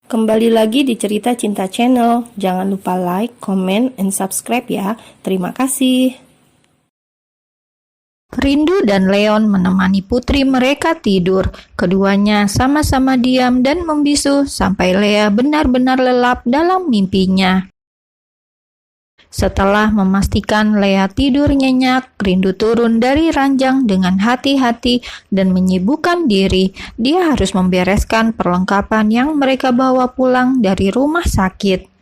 Kembali lagi di Cerita Cinta Channel. Jangan lupa like, comment, and subscribe ya. Terima kasih. Rindu dan Leon menemani putri mereka tidur. Keduanya sama-sama diam dan membisu sampai Lea benar-benar lelap dalam mimpinya. Setelah memastikan Lea tidur nyenyak, Rindu turun dari ranjang dengan hati-hati dan menyibukkan diri. Dia harus membereskan perlengkapan yang mereka bawa pulang dari rumah sakit.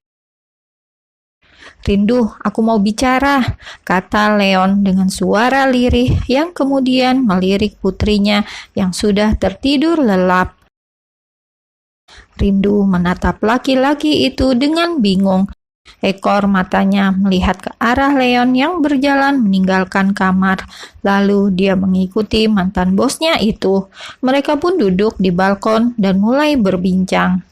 "Rindu, aku mau bicara," kata Leon dengan suara lirih yang kemudian melirik putrinya yang sudah tertidur lelap. Rindu menatap laki-laki itu dengan bingung. Ekor matanya melihat ke arah Leon yang berjalan meninggalkan kamar. Lalu dia mengikuti mantan bosnya itu. Mereka pun duduk di balkon dan mulai berbincang.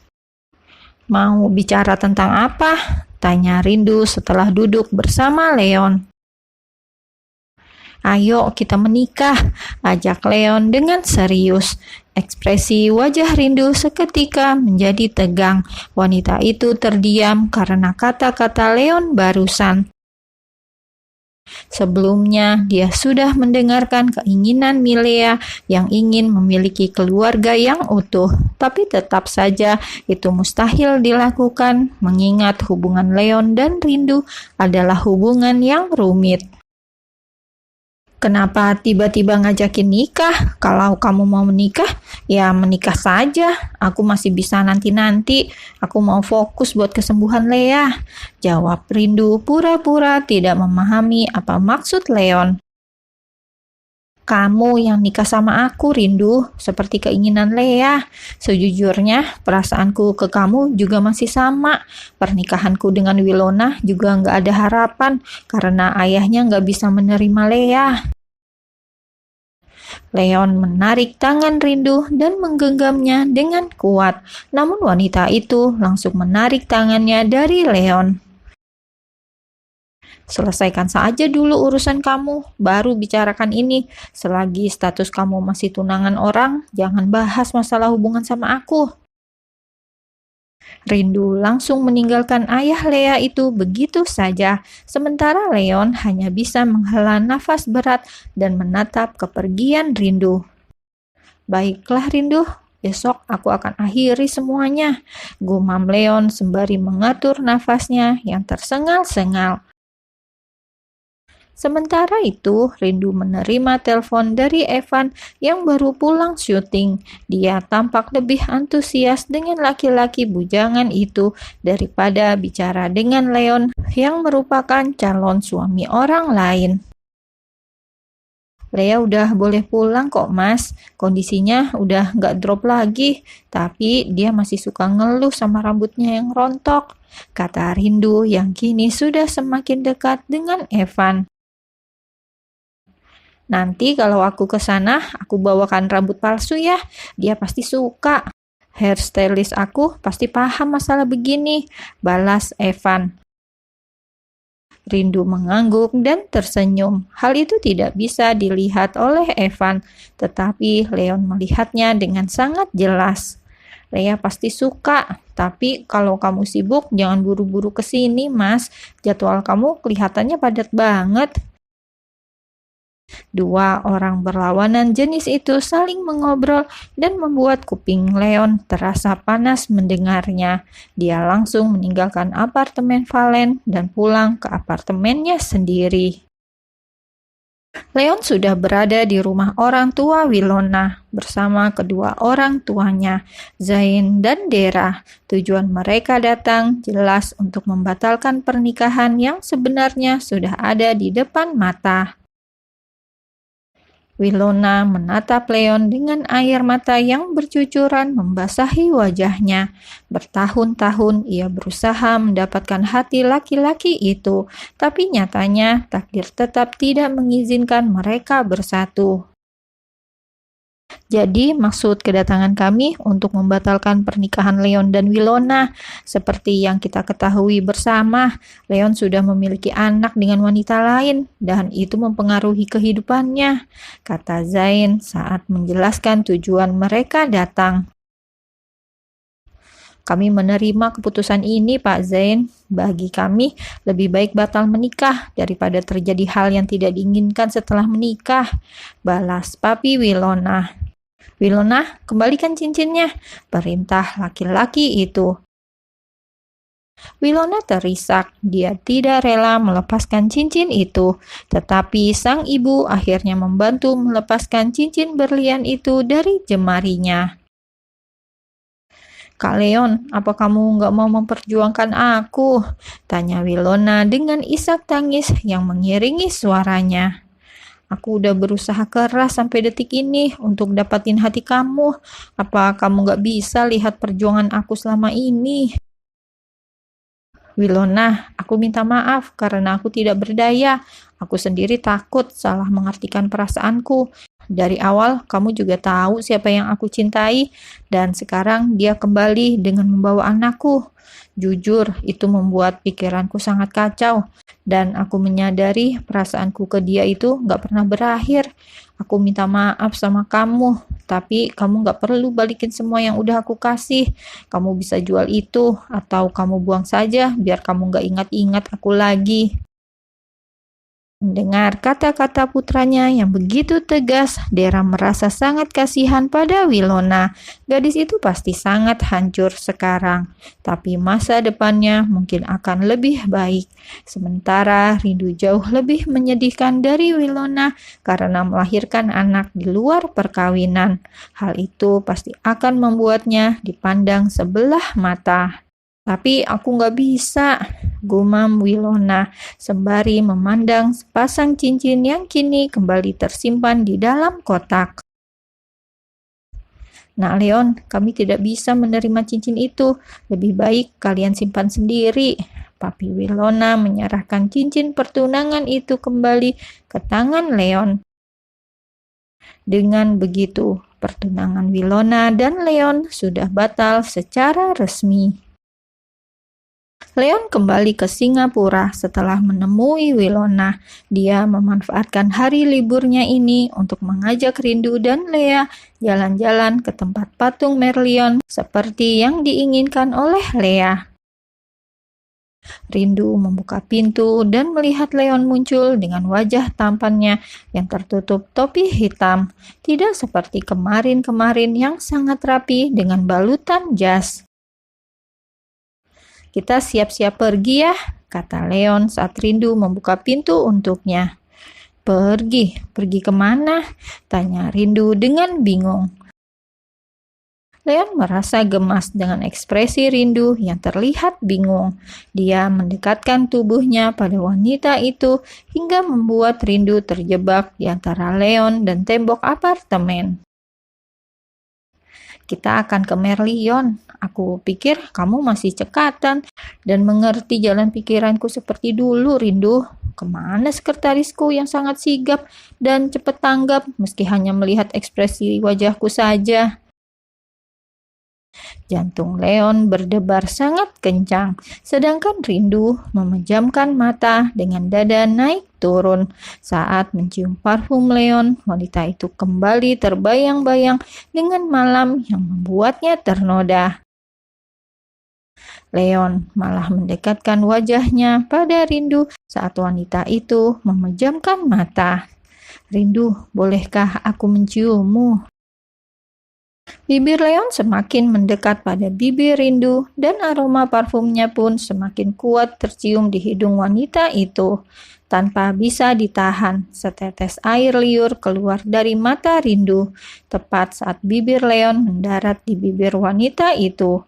"Mau bicara tentang apa?" tanya Rindu setelah duduk bersama Leon. "Ayo kita menikah," ajak Leon dengan serius. Ekspresi wajah Rindu seketika menjadi tegang. Wanita itu terdiam karena kata-kata Leon barusan. Sebelumnya, dia sudah mendengarkan keinginan Milea yang ingin memiliki keluarga yang utuh, tapi tetap saja itu mustahil dilakukan mengingat hubungan Leon dan Rindu adalah hubungan yang rumit. "Kenapa tiba-tiba ngajakin nikah? Kalau kamu mau menikah, ya menikah saja. Aku masih bisa nanti-nanti. Aku mau fokus buat kesembuhan Lea," jawab Rindu pura-pura tidak memahami apa maksud Leon. "Kamu yang nikah sama aku, Rindu, seperti keinginan Lea. Sejujurnya, perasaanku ke kamu juga masih sama. Pernikahanku dengan Wilona juga nggak ada harapan karena ayahnya nggak bisa menerima Lea." Leon menarik tangan Rindu dan menggenggamnya dengan kuat. Namun wanita itu langsung menarik tangannya dari Leon. "Selesaikan saja dulu urusan kamu, baru bicarakan ini. Selagi status kamu masih tunangan orang, jangan bahas masalah hubungan sama aku." Rindu langsung meninggalkan ayah Lea itu begitu saja, sementara Leon hanya bisa menghela nafas berat dan menatap kepergian Rindu. "Baiklah Rindu, besok aku akan akhiri semuanya," gumam Leon sembari mengatur nafasnya yang tersengal-sengal. Sementara itu, Rindu menerima telepon dari Evan yang baru pulang syuting. Dia tampak lebih antusias dengan laki-laki bujangan itu daripada bicara dengan Leon yang merupakan calon suami orang lain. "Lea udah boleh pulang kok mas, kondisinya udah nggak drop lagi, tapi dia masih suka ngeluh sama rambutnya yang rontok," kata Rindu yang kini sudah semakin dekat dengan Evan. "Nanti kalau aku ke sana, aku bawakan rambut palsu ya. Dia pasti suka. Hairstylist aku pasti paham masalah begini," balas Evan. Rindu mengangguk dan tersenyum. Hal itu tidak bisa dilihat oleh Evan, tetapi Leon melihatnya dengan sangat jelas. "Lea pasti suka, tapi kalau kamu sibuk jangan buru-buru ke sini, Mas. Jadwal kamu kelihatannya padat banget." Dua orang berlawanan jenis itu saling mengobrol dan membuat kuping Leon terasa panas mendengarnya. Dia langsung meninggalkan apartemen Valen dan pulang ke apartemennya sendiri. Leon sudah berada di rumah orang tua Wilona bersama kedua orang tuanya, Zain dan Dera. Tujuan mereka datang jelas untuk membatalkan pernikahan yang sebenarnya sudah ada di depan mata. Wilona menatap Leon dengan air mata yang bercucuran membasahi wajahnya. Bertahun-tahun ia berusaha mendapatkan hati laki-laki itu, tapi nyatanya takdir tetap tidak mengizinkan mereka bersatu. "Jadi maksud kedatangan kami untuk membatalkan pernikahan Leon dan Wilona. Seperti yang kita ketahui bersama, Leon sudah memiliki anak dengan wanita lain dan itu mempengaruhi kehidupannya," kata Zain saat menjelaskan tujuan mereka datang. Kami menerima keputusan ini, Pak Zain. Bagi kami, lebih baik batal menikah daripada terjadi hal yang tidak diinginkan setelah menikah, balas Papi Wilona. Wilona, kembalikan cincinnya, perintah laki-laki itu. Wilona terisak, dia tidak rela melepaskan cincin itu, tetapi sang ibu akhirnya membantu melepaskan cincin berlian itu dari jemarinya. Kak Leon, apa kamu nggak mau memperjuangkan aku? Tanya Wilona dengan isak tangis yang mengiringi suaranya. Aku udah berusaha keras sampai detik ini untuk dapatin hati kamu. Apa kamu nggak bisa lihat perjuangan aku selama ini? Wilona, aku minta maaf karena aku tidak berdaya. Aku sendiri takut salah mengartikan perasaanku. Dari awal, kamu juga tahu siapa yang aku cintai, dan sekarang dia kembali dengan membawa anakku. Jujur, itu membuat pikiranku sangat kacau, dan aku menyadari perasaanku ke dia itu gak pernah berakhir. Aku minta maaf sama kamu, tapi kamu gak perlu balikin semua yang udah aku kasih. Kamu bisa jual itu, atau kamu buang saja biar kamu gak ingat-ingat aku lagi. Mendengar kata-kata putranya yang begitu tegas, Dera merasa sangat kasihan pada Wilona. Gadis itu pasti sangat hancur sekarang, tapi masa depannya mungkin akan lebih baik. Sementara rindu jauh lebih menyedihkan dari Wilona karena melahirkan anak di luar perkawinan. Hal itu pasti akan membuatnya dipandang sebelah mata. Tapi aku nggak bisa, gumam Wilona sembari memandang sepasang cincin yang kini kembali tersimpan di dalam kotak. Nak Leon, kami tidak bisa menerima cincin itu. Lebih baik kalian simpan sendiri. Papi Wilona menyerahkan cincin pertunangan itu kembali ke tangan Leon. Dengan begitu, pertunangan Wilona dan Leon sudah batal secara resmi. Leon kembali ke Singapura setelah menemui Wilona. Dia memanfaatkan hari liburnya ini untuk mengajak Rindu dan Lea jalan-jalan ke tempat patung Merlion seperti yang diinginkan oleh Lea. Rindu membuka pintu dan melihat Leon muncul dengan wajah tampannya yang tertutup topi hitam. Tidak seperti kemarin-kemarin yang sangat rapi dengan balutan jas. Kita siap-siap pergi ya, kata Leon saat Rindu membuka pintu untuknya. Pergi kemana? Tanya Rindu dengan bingung. Leon merasa gemas dengan ekspresi Rindu yang terlihat bingung. Dia mendekatkan tubuhnya pada wanita itu hingga membuat Rindu terjebak di antara Leon dan tembok apartemen. Kita akan ke Merlion. Aku pikir kamu masih cekatan dan mengerti jalan pikiranku seperti dulu, Rindu. Kemana sekretarisku yang sangat sigap dan cepat tanggap meski hanya melihat ekspresi wajahku saja? Jantung Leon berdebar sangat kencang, sedangkan Rindu memejamkan mata dengan dada naik turun. Saat mencium parfum Leon, wanita itu kembali terbayang-bayang dengan malam yang membuatnya ternoda. Leon malah mendekatkan wajahnya pada Rindu saat wanita itu memejamkan mata. Rindu, bolehkah aku menciummu? Bibir Leon semakin mendekat pada bibir Rindu dan aroma parfumnya pun semakin kuat tercium di hidung wanita itu. Tanpa bisa ditahan, setetes air liur keluar dari mata Rindu, tepat saat bibir Leon mendarat di bibir wanita itu.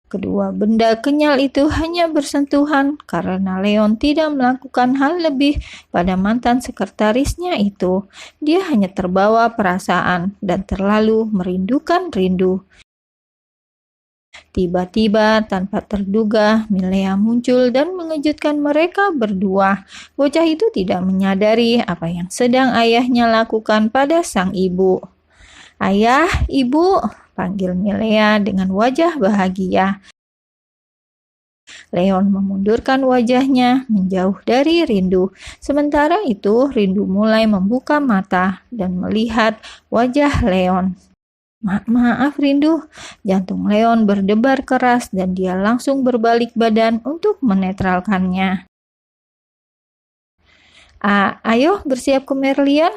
Kedua benda kenyal itu hanya bersentuhan karena Leon tidak melakukan hal lebih pada mantan sekretarisnya itu. Dia hanya terbawa perasaan dan terlalu merindukan Rindu. Tiba-tiba, tanpa terduga, Milea muncul dan mengejutkan mereka berdua. Bocah itu tidak menyadari apa yang sedang ayahnya lakukan pada sang ibu. Ayah, ibu, panggil Milea dengan wajah bahagia. Leon memundurkan wajahnya menjauh dari Rindu. Sementara itu, Rindu mulai membuka mata dan melihat wajah Leon. Maaf Rindu, jantung Leon berdebar keras dan dia langsung berbalik badan untuk menetralkannya. Ayo bersiap ke Merlian,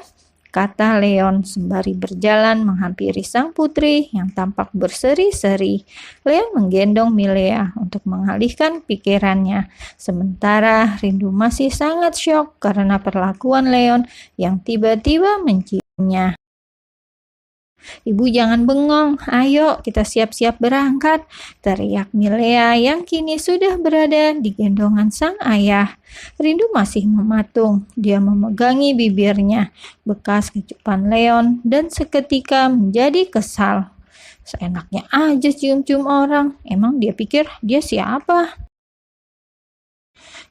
kata Leon sembari berjalan menghampiri sang putri yang tampak berseri-seri. Leon menggendong Milea untuk mengalihkan pikirannya, sementara Rindu masih sangat syok karena perlakuan Leon yang tiba-tiba menciumnya. Ibu jangan bengong, ayo kita siap-siap berangkat, teriak Milea yang kini sudah berada di gendongan sang ayah. Rindu masih mematung, dia memegangi bibirnya, bekas kecupan Leon dan seketika menjadi kesal. Seenaknya aja cium-cium orang, emang dia pikir dia siapa?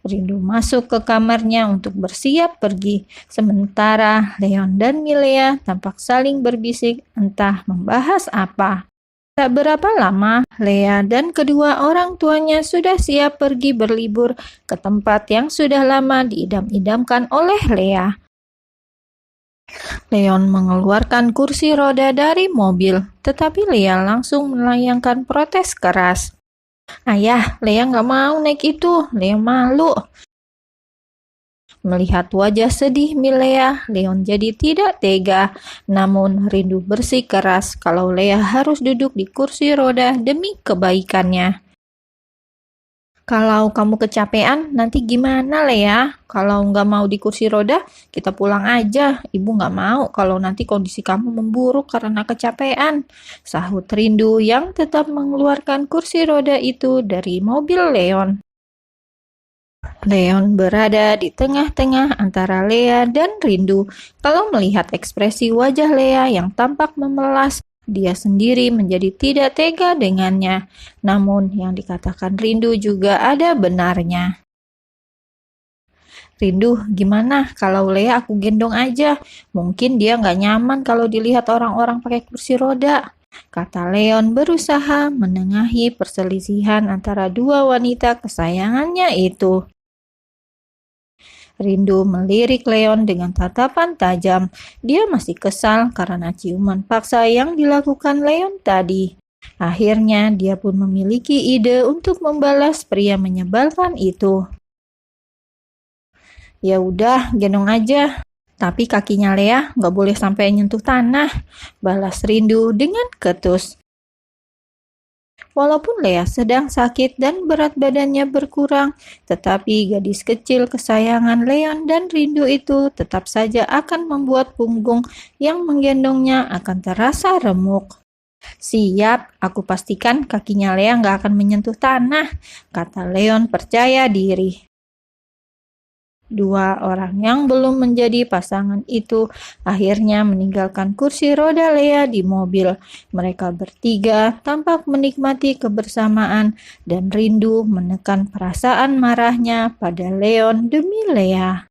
Rindu masuk ke kamarnya untuk bersiap pergi, sementara Leon dan Milea tampak saling berbisik entah membahas apa. Tak berapa lama, Lea dan kedua orang tuanya sudah siap pergi berlibur ke tempat yang sudah lama diidam-idamkan oleh Lea. Leon mengeluarkan kursi roda dari mobil, tetapi Lea langsung melayangkan protes keras. Ayah, Lea nggak mau naik itu, Lea malu. Melihat wajah sedih Milea, Leon jadi tidak tega, namun Rindu bersikeras kalau Lea harus duduk di kursi roda demi kebaikannya. Kalau kamu kecapean, nanti gimana Lea? Kalau nggak mau di kursi roda, kita pulang aja. Ibu nggak mau kalau nanti kondisi kamu memburuk karena kecapean. Sahut Rindu yang tetap mengeluarkan kursi roda itu dari mobil Leon. Leon berada di tengah-tengah antara Lea dan Rindu. Kalau melihat ekspresi wajah Lea yang tampak memelas, dia sendiri menjadi tidak tega dengannya. Namun yang dikatakan Rindu juga ada benarnya. Rindu, gimana kalau Lea aku gendong aja? Mungkin dia nggak nyaman kalau dilihat orang-orang pakai kursi roda, kata Leon berusaha menengahi perselisihan antara dua wanita kesayangannya itu. Rindu melirik Leon dengan tatapan tajam. Dia masih kesal karena ciuman paksa yang dilakukan Leon tadi. Akhirnya dia pun memiliki ide untuk membalas pria menyebalkan itu. Ya udah, gendong aja. Tapi kakinya Lea nggak boleh sampai nyentuh tanah, balas Rindu dengan ketus. Walaupun Lea sedang sakit dan berat badannya berkurang, tetapi gadis kecil kesayangan Leon dan Rindu itu tetap saja akan membuat punggung yang menggendongnya akan terasa remuk. Siap, aku pastikan kakinya Lea nggak akan menyentuh tanah, kata Leon percaya diri. Dua orang yang belum menjadi pasangan itu akhirnya meninggalkan kursi roda Lea di mobil. Mereka bertiga tampak menikmati kebersamaan dan Rindu menekan perasaan marahnya pada Leon demi Lea.